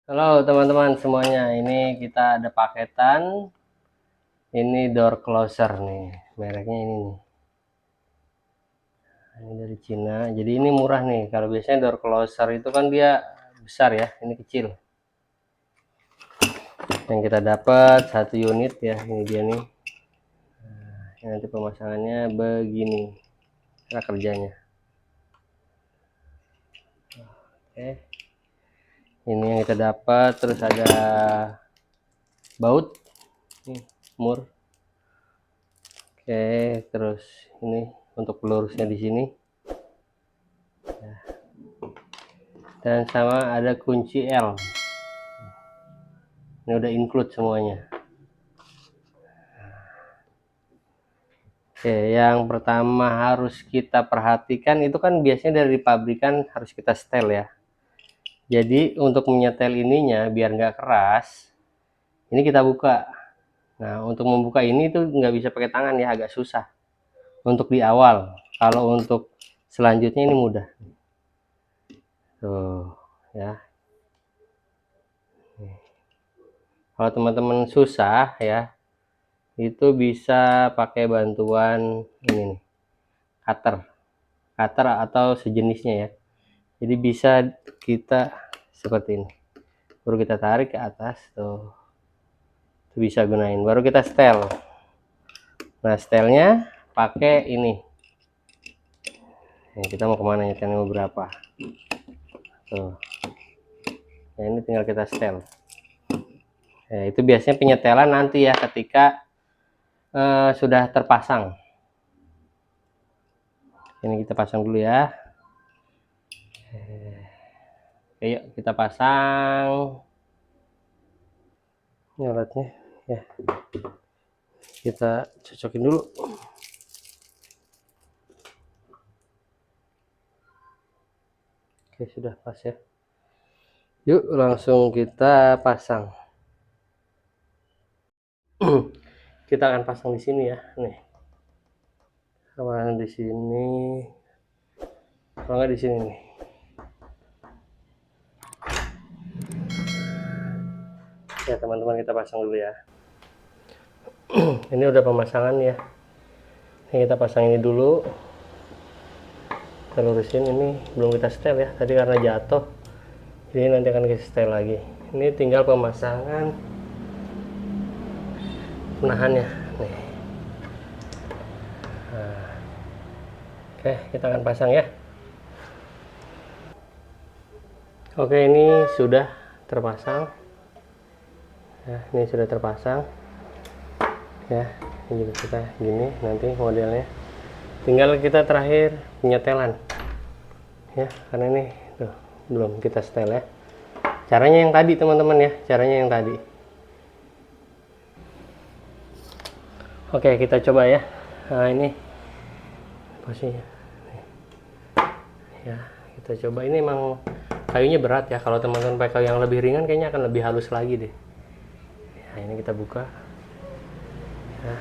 Halo teman-teman semuanya, ini kita ada paketan. Ini door closer nih, mereknya ini nih. Ini dari Cina, jadi ini murah nih. Kalau biasanya door closer itu kan dia besar ya, ini kecil. Yang kita dapat satu unit ya, ini dia nih. Nah, nanti pemasangannya begini, cara kerjanya. Oke, ini yang kita dapat. Terus ada baut, nih, mur. Oke, terus ini untuk pelurusnya di sini. Dan sama ada kunci L. Ini udah include semuanya. Oke, yang pertama harus kita perhatikan itu kan biasanya dari pabrikan harus kita setel ya. Jadi untuk menyetel ininya biar nggak keras, ini kita buka. Nah, untuk membuka ini tuh nggak bisa pakai tangan ya, agak susah untuk di awal. Kalau untuk selanjutnya ini mudah. Tuh ya. Kalau teman-teman susah ya, itu bisa pakai bantuan ini nih, cutter atau sejenisnya ya. Jadi bisa kita seperti ini, baru kita tarik ke atas tuh, itu bisa gunain, baru kita setel. Nah, setelnya pakai ini. Nah, kita mau kemana, nyetelnya mau berapa tuh. Nah, ini tinggal kita setel. Nah, itu biasanya penyetelan nanti ya ketika sudah terpasang. Ini kita pasang dulu ya. Oke, yuk kita pasang. Ini alatnya ya, kita cocokin dulu. Oke, sudah pas ya. Yuk langsung kita pasang. Kita akan pasang di sini ya, nih. Sama di sini. Kalau nggak di sini nih. Ya teman-teman, kita pasang dulu ya. Ini udah pemasangan ya. Ini kita pasang ini dulu. Kita lurusin, ini belum kita setel ya. Tadi karena jatuh. Jadi nanti akan kita setel lagi. Ini tinggal pemasangan penahannya. Nih. Nah. Oke, kita akan pasang ya. Oke, ini sudah terpasang. Ya, ini sudah terpasang. Ya, ini juga kita gini nanti modelnya. Tinggal kita terakhir penyetelan. Ya, karena ini tuh belum kita setel ya. Caranya yang tadi teman-teman ya, caranya yang tadi. Oke, kita coba ya. Nah, ini posisinya. Ya, kita coba. Ini emang kayunya berat ya. Kalau teman-teman pakai kayu yang lebih ringan kayaknya akan lebih halus lagi deh. Nah, ini kita buka. Nah,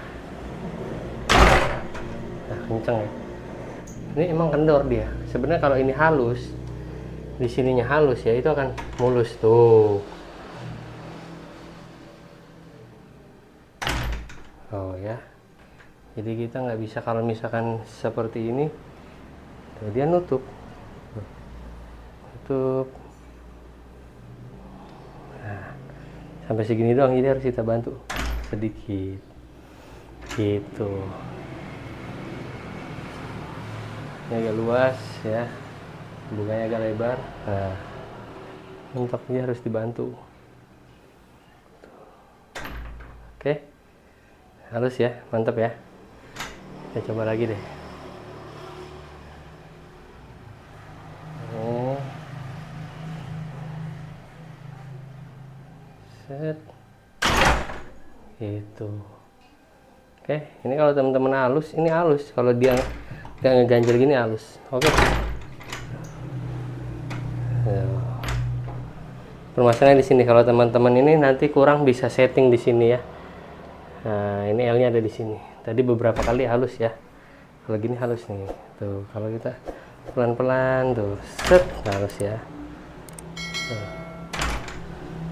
kenceng ya. Ini emang kendor dia. Sebenarnya kalau ini halus, di sininya halus ya, itu akan mulus tuh. Oh ya. Jadi kita nggak bisa kalau misalkan seperti ini, tuh, dia nutup. Nutup. Nah, sampai segini doang, jadi harus kita bantu sedikit. Gitu. Ini agak luas ya, bunganya agak lebar. Nah, untuk dia harus dibantu. Oke, halus ya, mantap ya. Kita coba lagi deh. Set. Gitu. Oke, ini kalau teman-teman halus, ini halus. Kalau dia nggak ngeganjel gini halus. Oke. Permasalahannya di sini, kalau teman-teman ini nanti kurang bisa setting di sini ya. Nah, ini L-nya ada di sini. Tadi beberapa kali halus ya. Kalau gini halus nih. Tuh, kalau kita pelan-pelan tuh, set, halus ya. Tuh.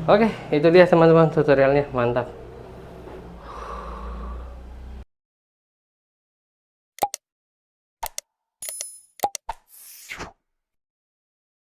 Oke, itu dia teman-teman tutorialnya, mantap.